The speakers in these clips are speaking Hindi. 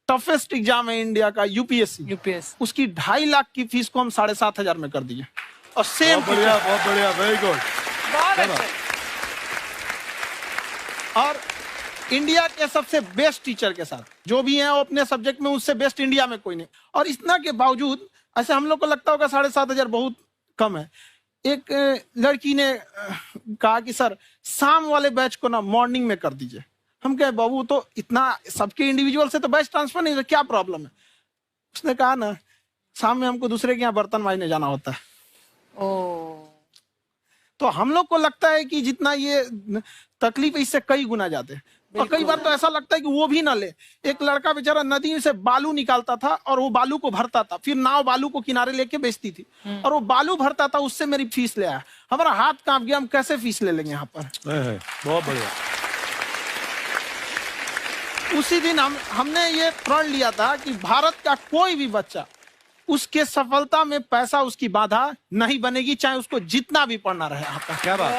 टफेस्ट एग्जाम है इंडिया का, यूपीएससी, उसकी 2.5 लाख की फीस को हम 7,500 में कर दिए। और सेम बहुत बढ़िया, वेरी गुड। और इंडिया के सबसे बेस्ट टीचर के साथ जो भी हैं वो अपने सब्जेक्ट में उससे बेस्ट इंडिया में कोई नहीं। और इतना के बावजूद ऐसे हम लोग को लगता होगा 7,500 बहुत कम है। एक लड़की ने कहा कि सर शाम वाले बैच को ना मॉर्निंग में कर दीजिए। हम कहे बाबू तो इतना सबके इंडिविजुअल से तो बैच ट्रांसफर नहीं, क्या प्रॉब्लम है? उसने कहा ना शाम में हमको दूसरे के यहाँ बर्तन मांजने जाना होता है। तो हम लोग को लगता है कि जितना ये तकलीफ इससे कई गुना ज्यादा है। और कई बार तो ऐसा लगता है कि वो भी ना ले। एक लड़का बेचारा नदी से बालू निकालता था और वो बालू को भरता था, फिर नाव बालू को किनारे लेके बेचती थी और वो बालू भरता था, उससे मेरी फीस ले आया। हमारा हाथ कांप गया, हम कैसे फीस ले लेंगे यहाँ पर। बहुत बढ़िया। उसी दिन हमने ये प्रण लिया था कि भारत का कोई भी बच्चा उसके सफलता में पैसा उसकी बाधा नहीं बनेगी, चाहे उसको जितना भी पढ़ना रहे यहाँ पर। क्या बात।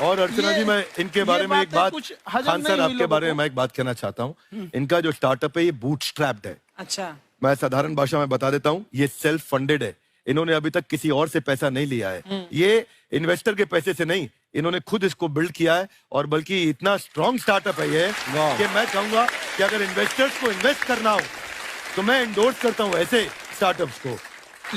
और अर्चना जी, मैं इनके बारे में एक बात, खान सर आपके बारे में मैं एक बात कहना चाहता हूँ। इनका जो स्टार्टअप है ये बूटस्ट्रैप्ड है। अच्छा, मैं साधारण भाषा में बता देता हूँ, ये सेल्फ फंडेड है। इन्होंने अभी तक किसी और से पैसा नहीं लिया है। ये इन्वेस्टर के पैसे से नहीं, इन्होंने खुद इसको बिल्ड किया है। और बल्कि इतना स्ट्रॉन्ग स्टार्टअप है ये कि मैं कहूंगा कि अगर इन्वेस्टर्स को इन्वेस्ट करना हो तो मैं एंडोर्स करता हूँ ऐसे स्टार्टअप्स को।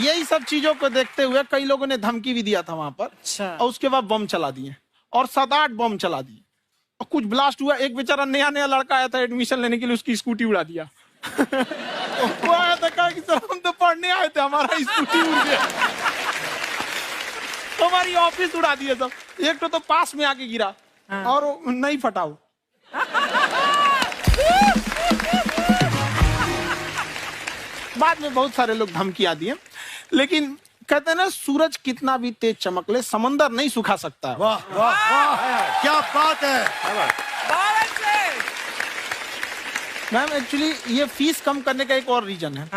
यही सब चीजों को देखते हुए कई लोगों ने धमकी भी दिया था वहां पर। अच्छा। और उसके बाद बम चला दिए और 7-8 बम चला दिए और कुछ ब्लास्ट हुआ। एक बेचारा नया लड़का आया था एडमिशन लेने के लिए, उसकी स्कूटी उड़ा दिया। वो आया था, कहा कि सर हम तो पढ़ने आए थे, हमारा स्कूटी उड़ गया। हमारी ऑफिस उड़ा दिए सब। एक तो पास में आके गिरा और नहीं फटा वो। बाद में बहुत सारे लोग धमकियां दिए, लेकिन कहते हैं ना सूरज कितना भी तेज चमक ले समंदर नहीं सुखा सकता। वाह वाह वाह, क्या बात है। मैम एक्चुअली ये फीस कम करने का एक और रीजन है।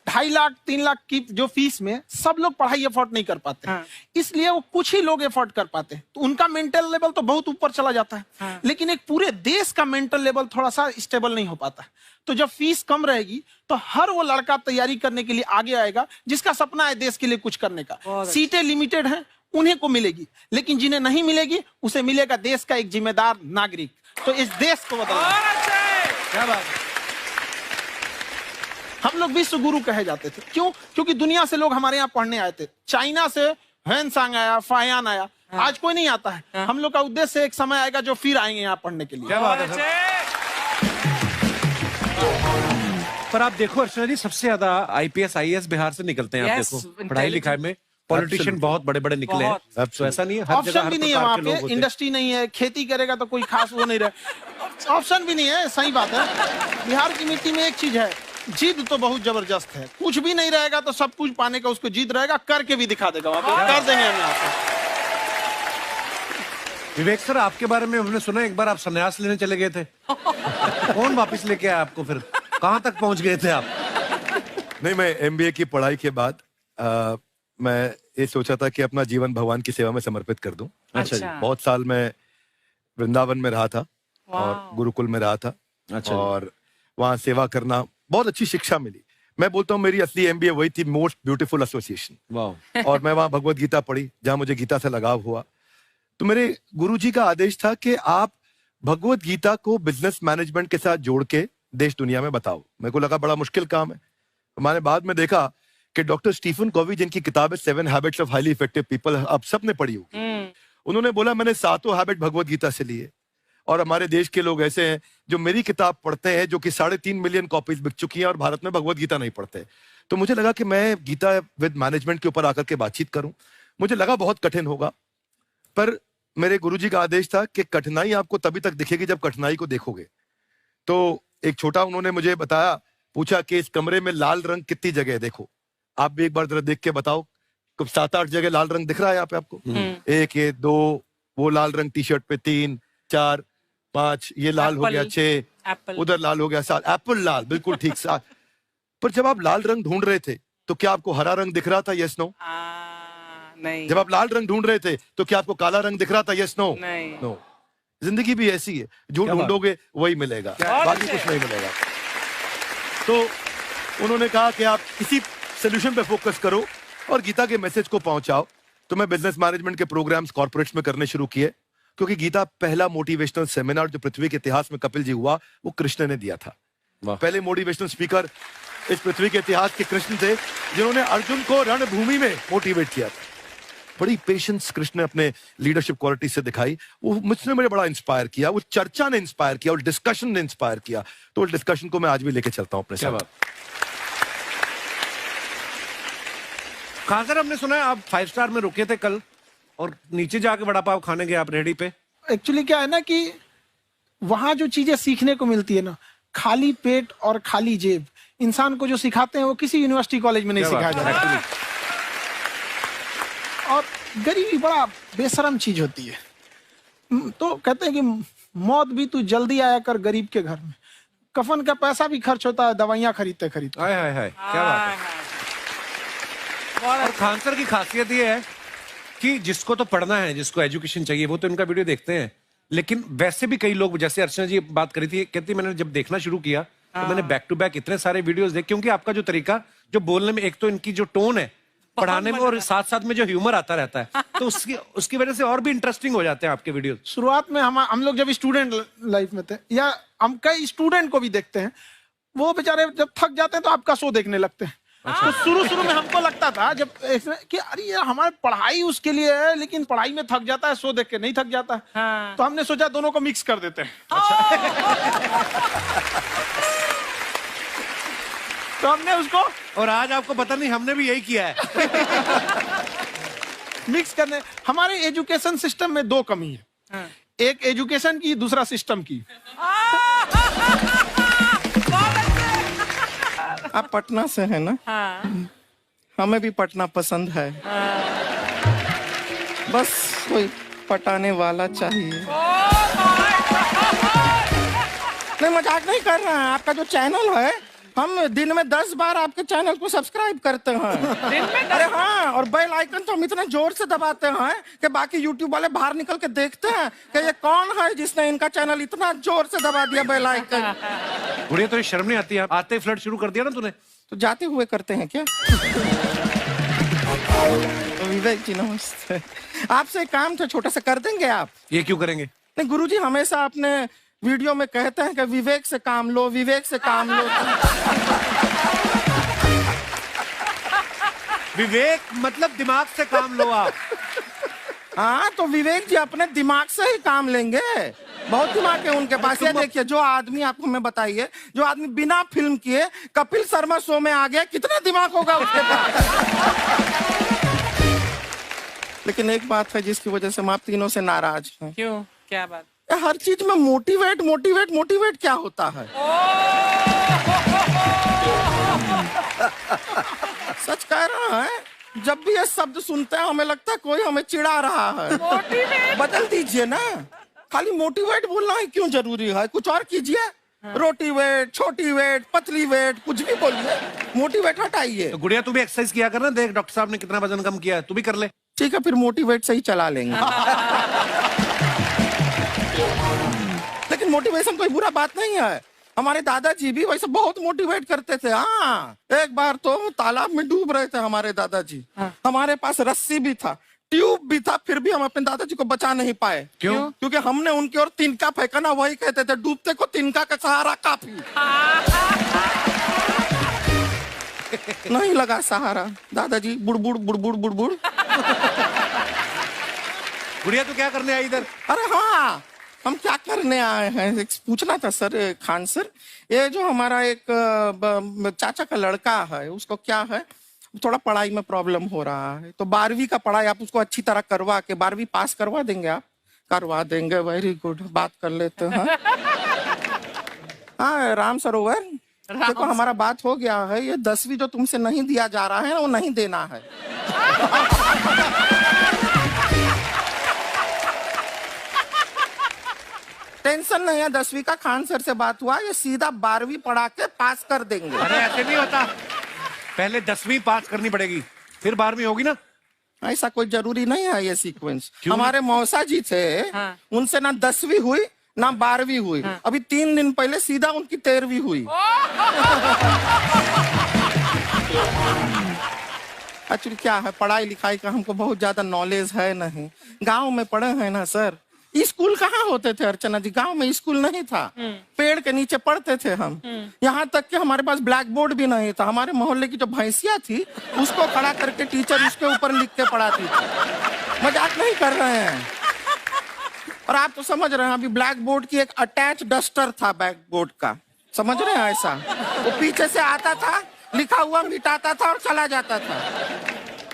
2.5 लाख 3 लाख की जो फीस में सब लोग पढ़ाई अफोर्ड नहीं कर पाते। इसलिए वो कुछ ही लोग अफोर्ड कर पाते हैं, तो उनका मेंटल लेवल तो बहुत ऊपर चला जाता है। लेकिन एक पूरे देश का मेंटल लेवल थोड़ा सा स्टेबल नहीं हो पाता। तो जब फीस कम रहेगी तो हर वो लड़का तैयारी करने के लिए आगे आएगा जिसका सपना है देश के लिए कुछ करने का। सीटें लिमिटेड हैं, उन्हें को मिलेगी, लेकिन जिन्हें नहीं मिलेगी उसे मिलेगा देश का एक जिम्मेदार नागरिक। तो इस देश को बदलना। क्या बात है। हम लोग विश्व गुरु कहे जाते थे, क्यों? क्योंकि दुनिया से लोग हमारे यहाँ पढ़ने आए थे। चाइना से ह्वेनसांग आया, फायान आया, आज कोई नहीं आता है। हम लोग का उद्देश्य एक समय आएगा जो फिर आएंगे यहाँ पढ़ने के लिए। क्या बात है। पर आप देखो अर्चना जी, सबसे ज्यादा IPS IAS बिहार से निकलते हैं। आप देखो पढ़ाई लिखाई में पॉलिटिशियन बहुत बड़े बड़े निकले हैं। तो ऐसा नहीं है, हर जगह ऑप्शन भी नहीं है वहाँ पे, इंडस्ट्री नहीं है, खेती करेगा तो कोई खास वो नहीं रहे, ऑप्शन भी नहीं है। सही बात है। बिहार की मिट्टी में एक चीज है, जिद तो बहुत जबरदस्त है। कुछ भी नहीं रहेगा तो सब कुछ पाने का उसको जिद रहेगा, करके भी दिखा देगा वहाँ पे। कर देंगे हम यहाँ पे। विवेक सर, आपके बारे में हमने सुना एक बार आप संन्यास लेने चले गए थे। कौन वापस लेके आया आपको? फिर कहाँ तक पहुंच गए थे आप? नहीं, मैं MBA की पढ़ाई के बाद मैं ये सोचा था कि अपना जीवन भगवान की सेवा में समर्पित कर दूं। अच्छा जी। बहुत साल मैं वृंदावन में रहा था और गुरुकुल में रहा था। अच्छा। और वहाँ सेवा करना, बहुत अच्छी शिक्षा मिली। मैं बोलता हूँ मेरी असली MBA वही थी, मोस्ट ब्यूटीफुल एसोसिएशन। वाह। और मैं वहाँ भगवत गीता पढ़ी, जहाँ मुझे गीता से लगाव हुआ। तो मेरे गुरुजी का आदेश था कि आप भगवत गीता को बिजनेस मैनेजमेंट के साथ जोड़ के देश दुनिया में बताओ। मेरे को लगा बड़ा मुश्किल काम है। मैंने बाद में देखा कि डॉक्टर स्टीफन कॉवी, जिनकी किताब है 7 habits of highly effective people, आप सबने पढ़ी होगी। उन्होंने बोला मैंने 7 हैबिट भगवत गीता से लिए। और हमारे देश के लोग ऐसे हैं जो मेरी किताब पढ़ते हैं, जो कि 3.5 मिलियन कॉपीज बिक चुकी हैं, और भारत में भगवत गीता नहीं पढ़ते। तो मुझे लगा कि मैं गीता विद मैनेजमेंट के ऊपर आकर के बातचीत करूं। मुझे लगा बहुत कठिन होगा, पर मेरे गुरुजी का आदेश था कि कठिनाई आपको तभी तक दिखेगी जब कठिनाई को देखोगे। तो एक छोटा उन्होंने मुझे बताया, पूछा कि इस कमरे में लाल रंग कितनी जगह है, देखो आप भी एक बार जरा देख के बताओ। 7-8 जगह लाल रंग दिख रहा है यहाँ पे आपको? 1 ये 2, वो लाल रंग टी शर्ट पे 3 4 5, ये लाल हो गया 6, उधर लाल हो गया 7, एप्पल लाल, बिल्कुल ठीक 7। पर जब आप लाल रंग ढूंढ रहे थे तो क्या आपको हरा रंग दिख रहा था? Yes no? नहीं। जब आप लाल रंग ढूंढ रहे थे तो क्या आपको काला रंग दिख रहा था? Yes no? नहीं। नो। जिंदगी भी ऐसी है, जो ढूंढोगे वही मिलेगा, बाकी कुछ नहीं मिलेगा। तो उन्होंने कहा कि आप इसी सोल्यूशन पे फोकस करो और गीता के मैसेज को पहुंचाओ। तो मैं बिजनेस मैनेजमेंट के प्रोग्राम्स कॉर्पोरेट्स में करने शुरू किए, क्योंकि गीता पहला मोटिवेशनल सेमिनार जो पृथ्वी के इतिहास में कपिल जी हुआ, वो कृष्ण ने दिया था। पहले मोटिवेशनल स्पीकर इस पृथ्वी के इतिहास के कृष्ण थे, जिन्होंने अर्जुन को रणभूमि में मोटिवेट किया था। बड़ी पेशेंस कृष्ण ने अपने लीडरशिप क्वालिटी से दिखाई, वो मुझसे मुझे बड़ा इंस्पायर किया, वो चर्चा ने इंस्पायर किया और डिस्कशन ने इंस्पायर किया। तो उस डिस्कशन को मैं आज भी लेके चलता हूं अपने साथ। कहां सर, हमने सुना है आप 5 स्टार में रुके थे कल और नीचे जाके वड़ा पाव खाने गए आप रेहड़ी पे। एक्चुअली क्या है ना कि वहां जो चीजें सीखने को मिलती है ना, खाली पेट और खाली जेब इंसान को जो सिखाते हैं वो किसी यूनिवर्सिटी कॉलेज में नहीं सिखाया जाता। और गरीबी बड़ा बेशरम चीज होती है। तो कहते हैं कि मौत भी तू जल्दी आया कर गरीब के घर में, कफन का पैसा भी खर्च होता है दवाइयां खरीदते खरीदते। हाय हाय हाय, क्या बात है। और खान सर की खासियत ये है कि जिसको तो पढ़ना है, जिसको एजुकेशन चाहिए, वो तो इनका वीडियो देखते हैं, लेकिन वैसे भी कई लोग, जैसे अर्चना जी बात करी थी, कहती मैंने जब देखना शुरू किया तो मैंने बैक टू बैक इतने सारे वीडियोस देखे, क्योंकि आपका जो तरीका जो बोलने में, एक तो इनकी जो टोन है पढ़ाने में, और साथ साथ में जो ह्यूमर आता रहता है, तो उसकी वजह से और भी इंटरेस्टिंग हो जाते हैं आपके वीडियो। शुरुआत में हम लोग जब स्टूडेंट लाइफ में थे, या हम कई स्टूडेंट को भी देखते हैं, वो बेचारे जब थक जाते हैं तो आपका शो देखने लगते हैं। तो शुरू में हमको लगता था जब कि अरे यार हमारी पढ़ाई उसके लिए है, लेकिन पढ़ाई में थक जाता है, शो देख के नहीं थक जाता है। हाँ। तो हमने सोचा दोनों को मिक्स कर देते हैं। तो हमने उसको, और आज आपको पता नहीं हमने भी यही किया है। मिक्स करने। हमारे एजुकेशन सिस्टम में 2 कमी है। हाँ। एक एजुकेशन की, दूसरा सिस्टम की। आप पटना से हैं ना? हाँ। हमें भी पटना पसंद है। हाँ। बस कोई पटाने वाला चाहिए। नहीं, मजाक नहीं कर रहे हैं। आपका जो चैनल है, हम दिन में 10 बार आपके चैनल को सब्सक्राइब करते हैं। दिन में? अरे हाँ, और बेल आइकन तो हम इतना जोर से दबाते हैं कि बाकी यूट्यूब वाले बाहर निकल के देखते हैं कि ये कौन है जिसने इनका चैनल इतना जोर से दबा दिया बेल आइकन। बुढ़िया, तो शर्म नहीं आती है? आते ही फ्लर्ट शुरू कर दिया ना तूने। तो जाते हुए करते हैं क्या? विवेक जी नमस्ते। आपसे एक काम था छोटा सा, कर देंगे आप? ये क्यों करेंगे? नहीं, गुरुजी हमेशा अपने वीडियो में कहते हैं कि विवेक से काम लो, विवेक से काम लो। विवेक मतलब दिमाग से काम लो आप। हाँ, तो विवेक जी अपने दिमाग से ही काम लेंगे। बहुत दिमाग है उनके पास। ये देखिए, जो आदमी, आपको मैं बताइए, जो आदमी बिना फिल्म किए कपिल शर्मा शो में आ गया, कितना दिमाग होगा उसके पास। लेकिन एक बात है जिसकी वजह से हम आप तीनों से नाराज हैं। क्यों? क्या बात? हर चीज में मोटिवेट मोटिवेट मोटिवेट क्या होता है? सच कह रहा है, जब भी ये शब्द सुनते हैं हमें लगता है कोई हमें चिढ़ा रहा है। बदल दीजिए ना, खाली मोटिवेट बोलना ही क्यों जरूरी है? कुछ और कीजिए। रोटी वेट, छोटी वेट, पतली वेट, कुछ भी बोलिए, मोटिवेट हटाइए। तो गुड़िया, तू भी एक्सरसाइज किया कर ना, देख डॉक्टर साहब ने कितना वजन कम किया है, तू भी कर ले। ठीक है, फिर मोटिवेट से ही चला लेंगे। लेकिन मोटिवेशन कोई बुरा बात नहीं है। हमारे दादाजी भी वैसे बहुत मोटिवेट करते थे। हाँ, एक बार तो तालाब में डूब रहे थे हमारे दादाजी। हाँ। हमारे पास रस्सी भी था, ट्यूब भी था, फिर भी हम अपने दादाजी को बचा नहीं पाए। क्यों? क्योंकि हमने उनकी ओर तिनका फेंका ना, वही कहते थे डूबते को तिनका का सहारा काफी। नहीं लगा सहारा, दादाजी बुड़बुड़ बुड़बुड़ बुड़बुड़। गुड़िया, तू क्या करने आई इधर? अरे हाँ, हम क्या करने आए हैं पूछना था सर। खान सर, ये जो हमारा एक चाचा का लड़का है, उसको क्या है, थोड़ा पढ़ाई में प्रॉब्लम हो रहा है, तो 12वीं का पढ़ाई आप उसको अच्छी तरह करवा के 12वीं पास करवा देंगे आप? करवा देंगे, वेरी गुड, बात कर लेते हैं। हाँ, राम सरोवर, देखो हमारा बात हो गया है, ये 10वीं जो तुमसे नहीं दिया जा रहा है वो नहीं देना है। टेंशन नहीं है, 10वीं का खान सर से बात हुआ, ये सीधा 12वीं पढ़ा के पास कर देंगे। अरे ऐसे नहीं होता, पहले 10वीं पास करनी पड़ेगी, फिर 12वीं होगी ना। ऐसा कोई जरूरी नहीं है ये सीक्वेंस। हमारे मौसा जी थे, उनसे ना 10वीं हुई ना 12वीं हुई, अभी 3 दिन पहले सीधा उनकी 13वीं हुई। एक्चुअली क्या है, पढ़ाई लिखाई का हमको बहुत ज्यादा नॉलेज है नहीं। गांव में पढ़े हैं ना सर, स्कूल कहाँ होते थे अर्चना जी, गांव में स्कूल नहीं था, पेड़ के नीचे पढ़ते थे हम। यहाँ तक कि हमारे पास ब्लैक बोर्ड भी नहीं था। हमारे मोहल्ले की जो भैंसिया थी उसको खड़ा करके टीचर उसके ऊपर लिख के पढ़ाती थी। मजाक नहीं कर रहे हैं। और आप तो समझ रहे हैं, अभी ब्लैक बोर्ड की एक अटैच डस्टर था ब्लैक बोर्ड का, समझ रहे हैं ऐसा, वो पीछे से आता था, लिखा हुआ मिटाता था और चला जाता था।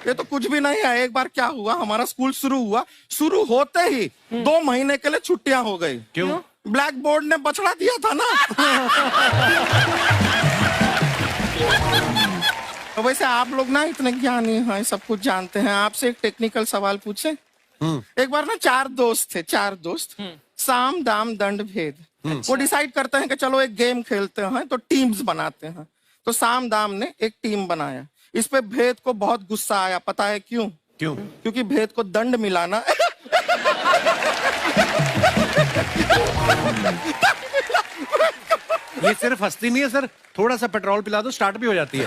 ये तो कुछ भी नहीं है। एक बार क्या हुआ, हमारा स्कूल शुरू हुआ, शुरू होते ही 2 महीने के लिए छुट्टियां हो गई। क्यों? ब्लैक बोर्ड ने बछड़ा दिया था ना। तो वैसे आप लोग ना इतने ज्ञानी हैं, सब कुछ जानते हैं। आपसे एक टेक्निकल सवाल पूछे। एक बार ना 4 दोस्त थे, 4 दोस्त, साम दाम दंड भेद। वो डिसाइड करते हैं कि चलो एक गेम खेलते हैं, तो टीम्स बनाते हैं। तो साम दाम ने एक टीम बनाया। इस पे भेद को बहुत गुस्सा आया, पता है क्यों? क्यों? क्योंकि भेद को दंड मिलाना ये सिर्फ हंसती नहीं है सर, थोड़ा सा पेट्रोल पिला दो स्टार्ट भी हो जाती है।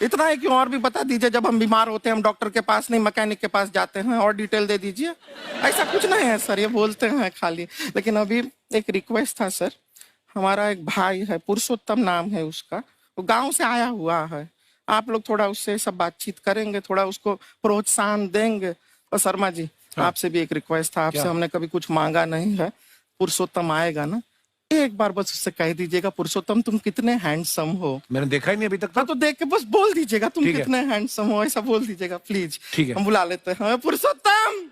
इतना है कि और भी बता दीजिए, जब हम बीमार होते हैं हम डॉक्टर के पास नहीं मैकेनिक के पास जाते हैं, और डिटेल दे दीजिए। ऐसा कुछ नहीं है सर, ये बोलते हैं खाली। लेकिन अभी एक रिक्वेस्ट था सर, हमारा एक भाई है, पुरुषोत्तम नाम है उसका, वो गांव से आया हुआ है। आप लोग थोड़ा उससे सब बातचीत करेंगे, थोड़ा उसको प्रोत्साहन देंगे। और शर्मा जी, आपसे भी एक रिक्वेस्ट था, आपसे हमने कभी कुछ मांगा नहीं है। पुरुषोत्तम आएगा ना, एक बार बस उससे कह दीजिएगा, पुरुषोत्तम तुम कितने हैंडसम हो। मैंने देखा ही नहीं अभी तक। हाँ, तो देख के बस बोल दीजिएगा तुम ठीक है। कितने हैंडसम हो, ऐसा बोल दीजिएगा प्लीज। ठीक है। हम बुला लेते हैं पुरुषोत्तम।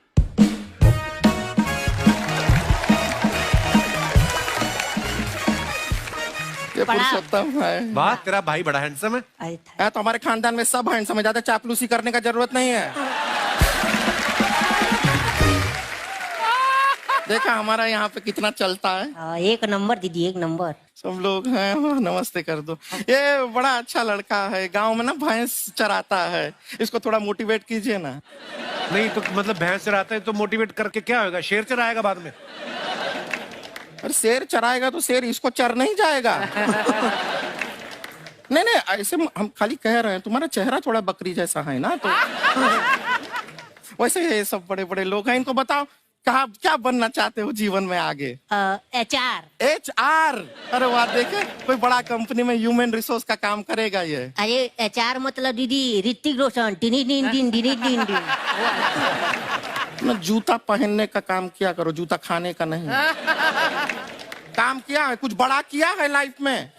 ये पुरुषोत्तम है। वाह, तेरा भाई बड़ा हैंडसम है। है तो हमारे खानदान में सब हैंडसम है, ज्यादा चापलूसी करने का जरूरत नहीं है। देखा हमारा यहाँ पे कितना चलता है। एक नंबर दीदी, एक नंबर। सब लोग हैं, नमस्ते कर दो। ये बड़ा अच्छा लड़का है, गांव में ना भैंस चराता है, इसको थोड़ा मोटिवेट कीजिए ना। नहीं तो मतलब भैंस चराता है तो मोटिवेट करके क्या होगा, शेर चराएगा बाद में। अरे शेर चराएगा तो शेर इसको चर नहीं जाएगा। नहीं नहीं, ऐसे हम खाली कह रहे हैं, तुम्हारा चेहरा थोड़ा बकरी जैसा है ना, तो वैसे ये सब बड़े बड़े लोग हैं। इनको बताओ कहा क्या बनना चाहते हो जीवन में आगे? HR। HR? अरे वाह, देखे कोई बड़ा कंपनी में ह्यूमन रिसोर्स का काम करेगा ये। अरे HR मतलब दीदी ऋतिक रोशन। टिनी ना जूता पहनने का काम किया करो, जूता खाने का नहीं। काम किया है, कुछ बड़ा किया है लाइफ में?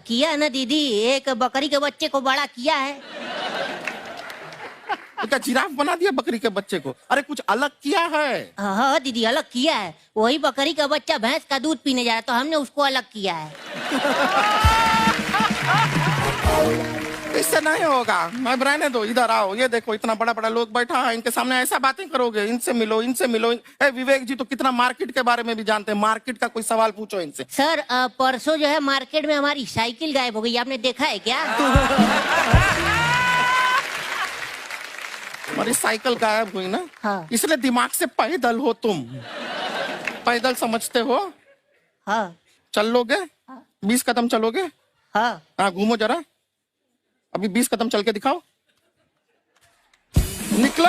किया है ना दीदी, एक बकरी के बच्चे को बड़ा किया है। तो क्या जिराफ बना दिया बकरी के बच्चे को? अरे कुछ अलग किया है। हाँ दीदी, अलग किया है। वही बकरी का बच्चा भैंस का दूध पीने जा रहा है, तो हमने उसको अलग किया है। इससे नहीं होगा, मैं रहने दो, इधर आओ। ये देखो इतना बड़ा बड़ा लोग बैठा है, इनके सामने ऐसा बातें करोगे? इनसे मिलो, इनसे मिलो। विवेक जी तो कितना मार्केट के बारे में भी जानते हैं, मार्केट का कोई सवाल पूछो इनसे। सर परसों जो है मार्केट में हमारी साइकिल गायब हो गई, आपने देखा है क्या? हमारी साइकिल गायब हुई ना? हाँ। इसलिए दिमाग से पैदल हो तुम, पैदल समझते हो? हाँ। चल लोगे? 20 कदम चलोगे? हाँ। घूमो जरा, अभी 20 कदम चल के दिखाओ। निकलो।